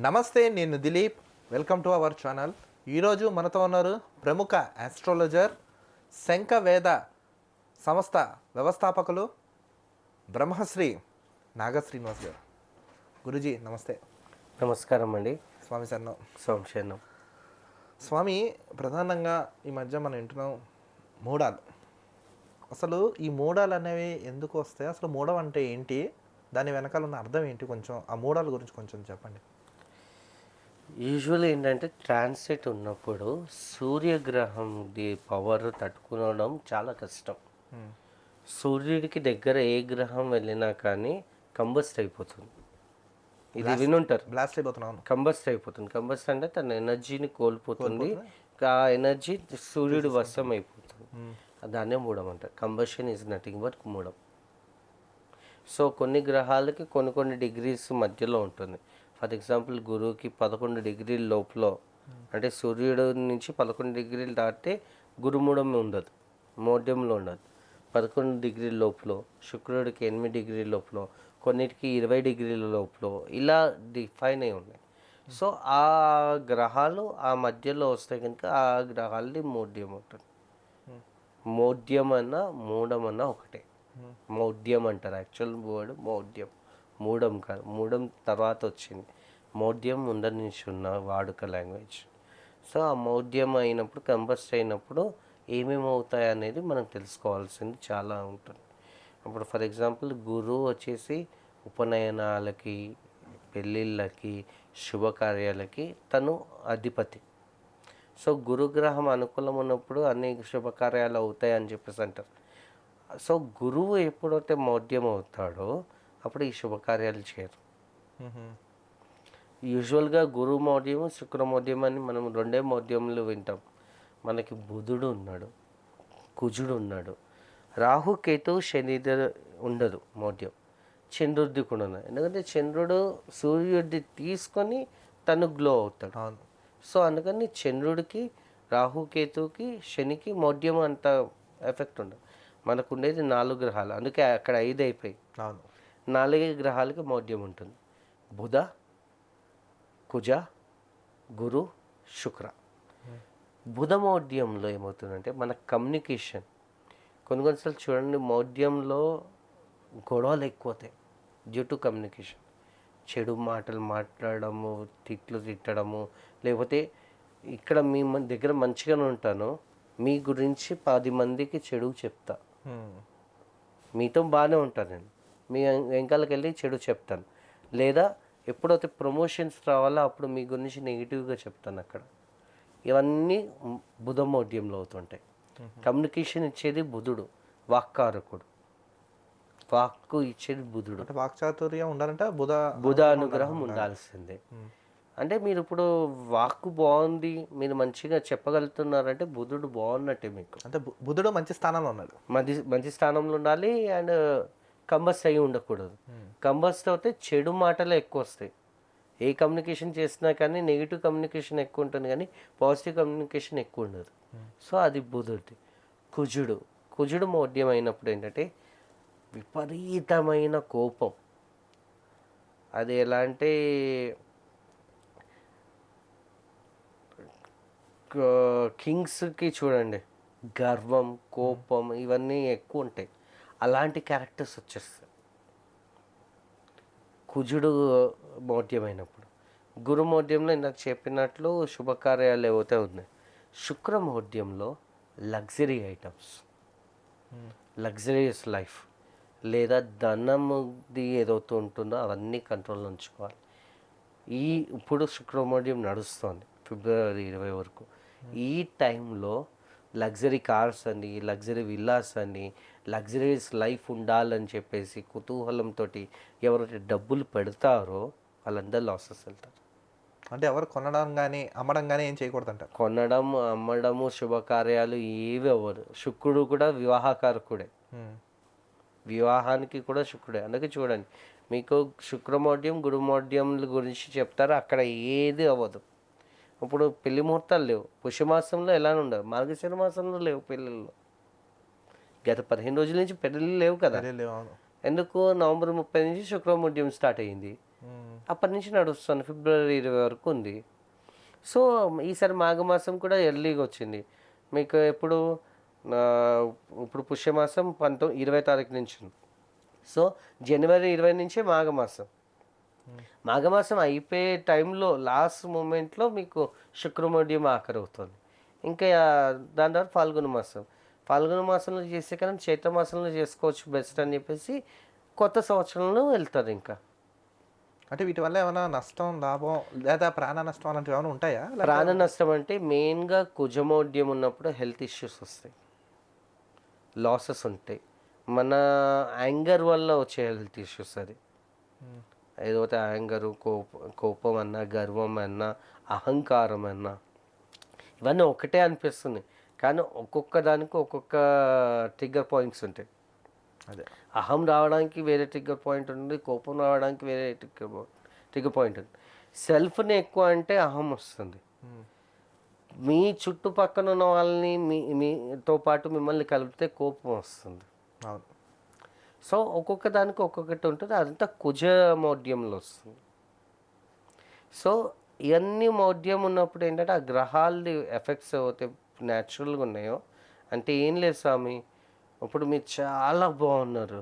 నమస్తే, నేను Dilip. Welcome to our channel. ఈరోజు మనతో ఉన్నారు ప్రముఖ ఆస్ట్రాలజర్, శంఖ వేద సంస్థ వ్యవస్థాపకులు బ్రహ్మశ్రీ నాగశ్రీనివాస్ గారు. గురుజీ నమస్తే. నమస్కారం అండి. స్వామి శరణం. సంక్షేమం. స్వామి, ప్రధానంగా ఈ మధ్య మనం వింటున్నాం మూడాలు. అసలు ఈ మూడాలు అనేవి ఎందుకు వస్తాయి? అసలు మూడం అంటే ఏంటి? దాని వెనకాల ఉన్న అర్థం ఏంటి? కొంచెం ఆ మూడాల గురించి కొంచెం చెప్పండి. యూజువల్ ఏంటంటే ట్రాన్సిట్ ఉన్నప్పుడు సూర్యగ్రహం పవర్ తట్టుకోవడం చాలా కష్టం. సూర్యుడికి దగ్గర ఏ గ్రహం వెళ్ళినా కానీ కంబస్ట్ అయిపోతుంది. ఇది వినుంటారు, బ్లాస్ట్ అయిపోతున్నాను. కంబస్ట్ అయిపోతుంది. కంబస్ట్ అంటే తన ఎనర్జీని కోల్పోతుంది. ఆ ఎనర్జీ సూర్యుడి వశం అయిపోతుంది. దాన్నే మూడం అంటారు. కంబషన్ ఈజ్ నథింగ్ బట్ మూడం. సో కొన్ని గ్రహాలకి కొన్ని డిగ్రీస్ మధ్యలో ఉంటుంది. ఫర్ ఎగ్జాంపుల్ గురువుకి 11 డిగ్రీల లోపల, అంటే సూర్యుడు నుంచి 11 డిగ్రీలు దాటితే గురుమూఢం ఉండదు, మౌఢ్యంలో ఉండదు. 11 డిగ్రీల లోపల, శుక్రుడికి 8 డిగ్రీల లోపల, కొన్నిటికి 20 డిగ్రీల లోపల, ఇలా డిఫైన్ అయి ఉన్నాయి. సో ఆ గ్రహాలు ఆ మధ్యలో వస్తే కనుక ఆ గ్రహాలది మౌఢ్యం ఉంటుంది. మౌఢ్యం అన్నా మూఢం అన్నా ఒకటే. మౌఢ్యం అంటారు యాక్చువల్ వర్డ్ మౌఢ్యం, మూఢం కాదు. మూఢం తర్వాత వచ్చింది, మౌఢ్యం ముందర నుంచి ఉన్న వాడుక లాంగ్వేజ్. సో ఆ మౌఢ్యం అయినప్పుడు, కంబస్ట్ అయినప్పుడు ఏమేమి అవుతాయి అనేది మనం తెలుసుకోవాల్సింది చాలా ఉంటుంది. ఇప్పుడు ఫర్ ఎగ్జాంపుల్ గురువు వచ్చేసి ఉపనయనాలకి, పెళ్ళిళ్ళకి, శుభకార్యాలకి తను అధిపతి. సో గురుగ్రహం అనుకూలం ఉన్నప్పుడు అన్ని శుభకార్యాలు అవుతాయి అని చెప్పేసి అంటారు. సో గురువు ఎప్పుడైతే మౌఢ్యం అవుతాడో అప్పుడు ఈ శుభకార్యాలు చేయరు. యూజువల్గా గురు మౌఢ్యము, శుక్ర మౌఢ్యం అని మనం రెండే మౌఢ్యములు వింటాం. మనకి బుధుడు ఉన్నాడు, కుజుడు ఉన్నాడు, రాహు కేతు శనిధర ఉండదు మౌఢ్యం. చంద్రుడిది కూడా ఉన్నది. ఎందుకంటే చంద్రుడు సూర్యుడిది తీసుకొని తను గ్లో అవుతాడు. సో అందుకని చంద్రుడికి, రాహుకేతుకి, శనికి మౌఢ్యం అంత ఎఫెక్ట్ ఉండదు. మనకు ఉండేది 4 గ్రహాలు, అందుకే అక్కడ 5 అయిపోయి 4 గ్రహాలకి మౌఢ్యం ఉంటుంది. బుధ, కుజ, గురు, శుక్ర. బుధ మౌఢ్యంలో ఏమవుతుందంటే మన కమ్యూనికేషన్ కొన్నిసార్లు చూడండి, మౌఢ్యంలో గొడవలు ఎక్కువతాయి డ్యూ టు కమ్యూనికేషన్. చెడు మాటలు మాట్లాడము, తిట్టడము, లేకపోతే ఇక్కడ మీ దగ్గర మంచిగానే ఉంటాను, మీ గురించి 10 మందికి చెడు చెప్తా. మీతో బాగానే ఉంటాను నేను, మీ వెంకాలకి వెళ్ళి చెడు చెప్తాను. లేదా ఎప్పుడైతే ప్రమోషన్స్ రావాలో అప్పుడు మీ గురించి నెగిటివ్గా చెప్తాను అక్కడ. ఇవన్నీ బుధ మౌఢ్యంలో అవుతుంటాయి. కమ్యూనికేషన్ ఇచ్చేది బుధుడు, వాక్కారకుడు. వాక్కు ఇచ్చేది బుధుడు. వాక్చాతుర్యం ఉండాలంటే బుధ అనుగ్రహం ఉండాల్సిందే. అంటే మీరు ఇప్పుడు వాక్కు బాగుంది, మీరు మంచిగా చెప్పగలుగుతున్నారంటే బుధుడు బాగున్నట్టే మీకు. అంటే బుధుడు మంచి స్థానంలో ఉన్నాడు. మంచి స్థానంలో ఉండాలి. అండ్ కంబస్ట్ అయ్యి ఉండకూడదు. కంబస్ట్ అయితే చెడు మాటలే ఎక్కువ వస్తాయి. ఏ కమ్యూనికేషన్ చేసినా కానీ నెగిటివ్ కమ్యూనికేషన్ ఎక్కువ ఉంటుంది, కానీ పాజిటివ్ కమ్యూనికేషన్ ఎక్కువ ఉండదు. సో అది బుధుడిది. కుజుడు మౌఢ్యం అయినప్పుడు ఏంటంటే విపరీతమైన కోపం. అది ఎలా అంటే కింగ్స్కి చూడండి, గర్వం, కోపం ఇవన్నీ ఎక్కువ ఉంటాయి. అలాంటి క్యారెక్టర్స్ వచ్చేస్తాయి కుజుడు మౌఢ్యమైనప్పుడు. గురు మౌఢ్యంలో ఇందాక చెప్పినట్లు శుభకార్యాలు ఏవైతే ఉన్నాయి. శుక్ర మౌఢ్యంలో లగ్జరీ ఐటమ్స్, లగ్జరియస్ లైఫ్, లేదా ధనముది ఏదైతే ఉంటుందో అవన్నీ కంట్రోల్లో ఉంచుకోవాలి. ఇప్పుడు శుక్రమౌఢ్యం నడుస్తుంది ఫిబ్రవరి 20 వరకు. ఈ టైంలో లగ్జరీ కార్స్ అని, లగ్జరీ విల్లాస్ అని, లగ్జరీస్ లైఫ్ ఉండాలని చెప్పేసి కుతూహలంతో ఎవరైతే డబ్బులు పెడతారో వాళ్ళందరూ లాసెస్ వెళ్తారు. అంటే ఎవరు కొనడం కానీ అమ్మడం కానీ ఏం చేయకూడదు అంట. కొనడం, అమ్మడము, శుభకార్యాలు ఏవి అవ్వరు. శుక్రుడు కూడా వివాహకారకుడే, వివాహానికి కూడా శుక్రుడే. అందుకే చూడండి, మీకు శుక్రమౌఢ్యం, గురుమౌఢ్యంల గురించి చెప్తారు, అక్కడ ఏది అవ్వదు. ఇప్పుడు పెళ్లి ముహూర్తాలు లేవు. పుష్యమాసంలో ఎలా ఉండవు, మార్గశిర మాసంలో లేవు పెళ్ళిళ్ళు. గత 15 రోజుల నుంచి పెళ్ళిళ్ళు లేవు కదా. ఎందుకు? నవంబర్ 30 నుంచి శుక్రమౌఢ్యం స్టార్ట్ అయ్యింది. అప్పటి నుంచి నడుస్తుంది, ఫిబ్రవరి 20 వరకు ఉంది. సో ఈసారి మాఘమాసం కూడా ఎర్లీగా వచ్చింది. మీకు ఎప్పుడు ఇప్పుడు పుష్యమాసం 20 తారీఖు నుంచి ఉంది. సో జనవరి 20 నుంచే మాఘమాసం. మాఘమాసం అయిపోయే టైంలో లాస్ట్ మూమెంట్లో మీకు శుక్రమోడ్యం ఆఖరవుతుంది. ఇంకా దాని తర్వాత ఫాల్గుణ మాసంలో చేసే కానీ చైత్ర మాసంలో చేసుకోవచ్చు బెస్ట్ అని చెప్పేసి కొత్త సంవత్సరంలో వెళ్తారు. ఇంకా అంటే వీటి వల్ల ఏమైనా నష్టం, లాభం లేదా ప్రాణ నష్టం అలాంటివి ఏమైనా ఉంటాయా? ప్రాణ నష్టం అంటే మెయిన్గా కుజమోడ్యం ఉన్నప్పుడు హెల్త్ ఇష్యూస్ వస్తాయి, లాసెస్ ఉంటాయి. మన యాంగర్ వల్ల వచ్చే హెల్త్ ఇష్యూస్ అది. ఏదైతే యాంగరు, కోపం అన్నా, గర్వం అన్నా, అహంకారం అన్నా ఇవన్నీ ఒకటే అనిపిస్తుంది, కానీ ఒక్కొక్క దానికి ఒక్కొక్క ట్రిగ్గర్ పాయింట్స్ ఉంటాయి. అదే అహం రావడానికి వేరే ట్రిగ్గర్ పాయింట్ ఉంటుంది, కోపం రావడానికి వేరే ట్రిగ్గర్ పాయింట్ ఉంది. సెల్ఫ్ని ఎక్కువ అంటే అహం వస్తుంది. మీ చుట్టుపక్కల ఉన్న వాళ్ళని మీతో పాటు మిమ్మల్ని కలిపితే కోపం వస్తుంది. అవును. సో ఒక్కొక్క దానికి ఒక్కొక్కటి ఉంటుంది, అదంతా కుజ మౌఢ్యంలో వస్తుంది. సో ఇవన్నీ మౌఢ్యం ఉన్నప్పుడు ఏంటంటే ఆ గ్రహాలు ఎఫెక్ట్స్ అవుతే న్యాచురల్గా ఉన్నాయో, అంటే ఏం లేదు స్వామి, ఇప్పుడు మీరు చాలా బాగున్నారు,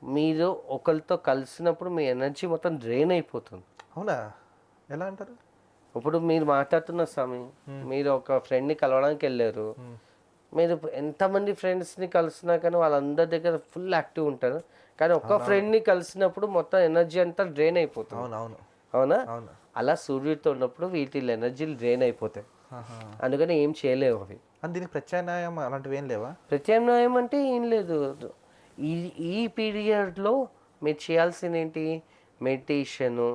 మీరు ఒకరితో కలిసినప్పుడు మీ ఎనర్జీ మొత్తం డ్రైన్ అయిపోతుంది. అవునా? ఎలా అంటారు? ఇప్పుడు మీరు మాట్లాడుతున్నారు స్వామి, మీరు ఒక ఫ్రెండ్ని కలవడానికి వెళ్ళారు, మీరు ఎంతమంది ఫ్రెండ్స్ని కలిసినా కానీ వాళ్ళందరి దగ్గర ఫుల్ యాక్టివ్ ఉంటారు, కానీ ఒక్క ఫ్రెండ్ని కలిసినప్పుడు మొత్తం ఎనర్జీ అంతా డ్రైన్ అయిపోతుంది. అవునవును. అవునా? అవును. అలా సూర్యుడితో ఉన్నప్పుడు వీటి ఎనర్జీలు డ్రైన్ అయిపోతాయి, అందుకని ఏం చేయలేవు అవి. దీనికి ప్రత్యామ్నాయం అలాంటివి ఏం లేవా? ప్రత్యామ్నాయం అంటే ఏం లేదు. ఈ పీరియడ్లో మీరు చేయాల్సింది ఏంటి, మెడిటేషను,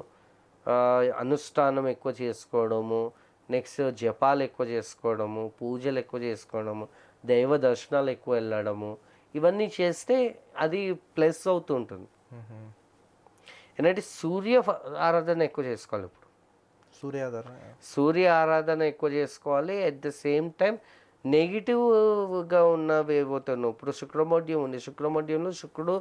అనుష్ఠానం ఎక్కువ చేసుకోవడము, నెక్స్ట్ జపాలు ఎక్కువ చేసుకోవడము, పూజలు ఎక్కువ చేసుకోవడము, దైవ దర్శనాలు ఎక్కువ వెళ్ళడము, ఇవన్నీ చేస్తే అది ప్లస్ అవుతూ ఉంటుంది. ఏంటంటే సూర్య ఆరాధన ఎక్కువ చేసుకోవాలి. ఇప్పుడు సూర్య ఆరాధన ఎక్కువ చేసుకోవాలి. అట్ ద సేమ్ టైం నెగిటివ్గా ఉన్నవి ఏవవుతాను. ఇప్పుడు శుక్రమోడ్యం ఉంది, శుక్రమోడ్యంలో శుక్రుడు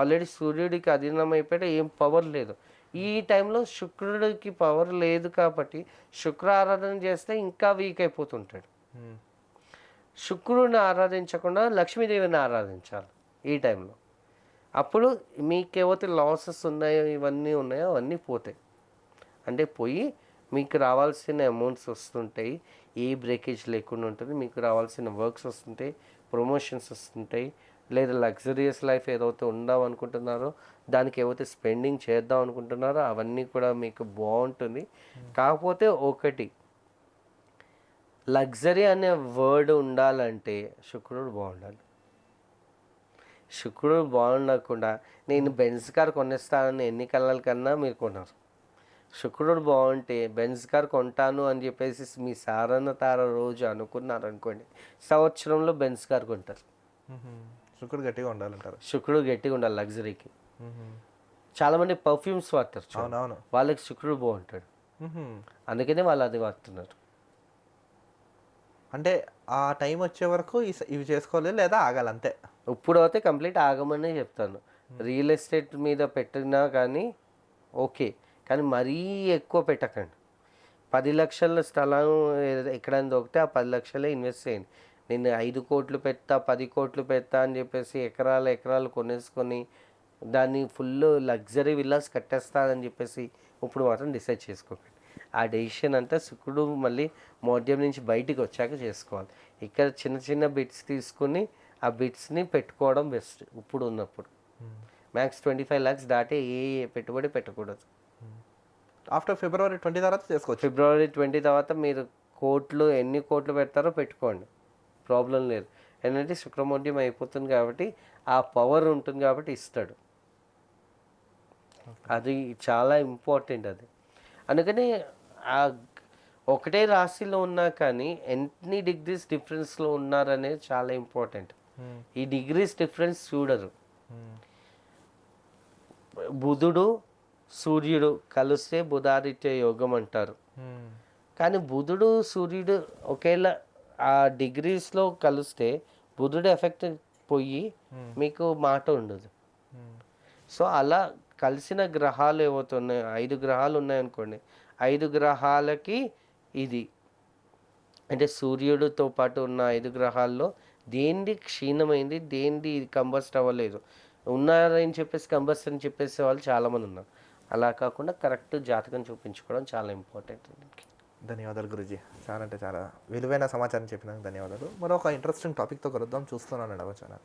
ఆల్రెడీ సూర్యుడికి అధీనం అయిపోయి ఏం పవర్ లేదు. ఈ టైంలో శుక్రుడికి పవర్ లేదు కాబట్టి శుక్ర ఆరాధన చేస్తే ఇంకా వీక్ అయిపోతుంటాడు. శుక్రుడిని ఆరాధించకుండా లక్ష్మీదేవిని ఆరాధించాలి ఈ టైంలో. అప్పుడు మీకేవైతే లాసెస్ ఉన్నాయో, ఇవన్నీ ఉన్నాయో అవన్నీ పోతాయి. అంటే పోయి మీకు రావాల్సిన అమౌంట్స్ వస్తుంటాయి, ఏ బ్రేకేజ్ లేకుండా ఉంటుంది, మీకు రావాల్సిన వర్క్స్ వస్తుంటాయి, ప్రమోషన్స్ వస్తుంటాయి, లేదా లగ్జరియస్ లైఫ్ ఏదైతే ఉందాం అనుకుంటున్నారో దానికి ఏవైతే స్పెండింగ్ చేద్దాం అనుకుంటున్నారో అవన్నీ కూడా మీకు బాగుంటుంది. కాకపోతే ఒకటి, లగ్జరీ అనే వర్డ్ ఉండాలంటే శుక్రుడు బాగుండాలి. శుక్రుడు బాగుండకుండా నేను బెంజ్ కార్ కొనేస్తానని ఎన్ని కళ్ళ కన్నా మీరు కొన్నారు. శుక్రుడు బాగుంటే బెంజ్ కార్ కొంటాను అని చెప్పేసి మీ సారన్న తార రోజు అనుకున్నారు అనుకోండి, సంవత్సరంలో బెంజ్ కార్ కొంటారు. శుక్రుడు గట్టిగా ఉండాలంటారు. శుక్రుడు గట్టిగా ఉండాలి లగ్జరీకి. చాలామంది పర్ఫ్యూమ్స్ వాడతారు, వాళ్ళకి శుక్రుడు బాగుంటాడు, అందుకనే వాళ్ళు అది వాడుతున్నారు. అంటే ఆ టైం వచ్చే వరకు ఇవి చేసుకోవాలి, లేదా ఆగాలి అంతే. ఇప్పుడు అయితే కంప్లీట్ ఆగమనే చెప్తాను. రియల్ ఎస్టేట్ మీద పెట్టినా కానీ ఓకే, కానీ మరీ ఎక్కువ పెట్టకండి. 10 లక్షల స్థలం ఎక్కడైనా దొరికితే ఆ 10 లక్షలే ఇన్వెస్ట్ చేయండి. నేను 5 కోట్లు పెడతా, 10 కోట్లు పెడతా అని చెప్పేసి ఎకరాలు కొనేసుకొని దాన్ని ఫుల్ లగ్జరీ విల్లాస్ కట్టేస్తానని చెప్పేసి ఇప్పుడు మాత్రం డిసైడ్ చేసుకోకండి. ఆ డెసిషన్ అంతా శుక్రుడు మళ్ళీ మౌఢ్యం నుంచి బయటికి వచ్చాక చేసుకోవాలి. ఇక్కడ చిన్న చిన్న బిట్స్ తీసుకుని ఆ బిట్స్ని పెట్టుకోవడం బెస్ట్. ఇప్పుడు ఉన్నప్పుడు మ్యాక్స్ 25 lakhs దాటే ఏ పెట్టుబడి పెట్టకూడదు. ఆఫ్టర్ ఫిబ్రవరి 20 తర్వాత చేసుకోవచ్చు. ఫిబ్రవరి 20 తర్వాత మీరు ఎన్ని కోట్లు పెడతారో పెట్టుకోండి, ప్రాబ్లం లేదు. ఏంటంటే శుక్రమౌఢ్యం అయిపోతుంది కాబట్టి ఆ పవర్ ఉంటుంది కాబట్టి ఇస్తాడు. అది చాలా ఇంపార్టెంట్ అది. అందుకని ఆ ఒకటే రాశిలో ఉన్నా కానీ ఎన్ని డిగ్రీస్ డిఫరెన్స్లో ఉన్నారనేది చాలా ఇంపార్టెంట్. ఈ డిగ్రీస్ డిఫరెన్స్ చూడరు. బుధుడు సూర్యుడు కలిస్తే బుధాదిత్య యోగం అంటారు, కానీ బుధుడు సూర్యుడు ఒకేలా ఆ డిగ్రీస్లో కలిస్తే బుధుడు ఎఫెక్ట్ పోయి మీకు మాట ఉండదు. సో అలా కలిసిన గ్రహాలు ఏవవుతున్నాయో 5 గ్రహాలు ఉన్నాయనుకోండి, 5 గ్రహాలకి ఇది అంటే సూర్యుడితో పాటు ఉన్న 5 గ్రహాల్లో దేనిది క్షీణమైంది, దేనిది ఇది కంబస్ట్ అవ్వలేదు. ఉన్నారని చెప్పేసి కంబస్ట్ అని చెప్పేసే వాళ్ళు చాలామంది ఉన్నారు. అలా కాకుండా కరెక్ట్ జాతకం చూపించుకోవడం చాలా ఇంపార్టెంట్ దీనికి. ధన్యవాదాలు గురూజీ, చాలా అంటే చాలా విలువైన సమాచారం చెప్పినందుకు ధన్యవాదాలు. మరొక ఇంట్రెస్టింగ్ టాపిక్తో కలుద్దాం. చూస్తున్నాను అవ్వ ఛానల్.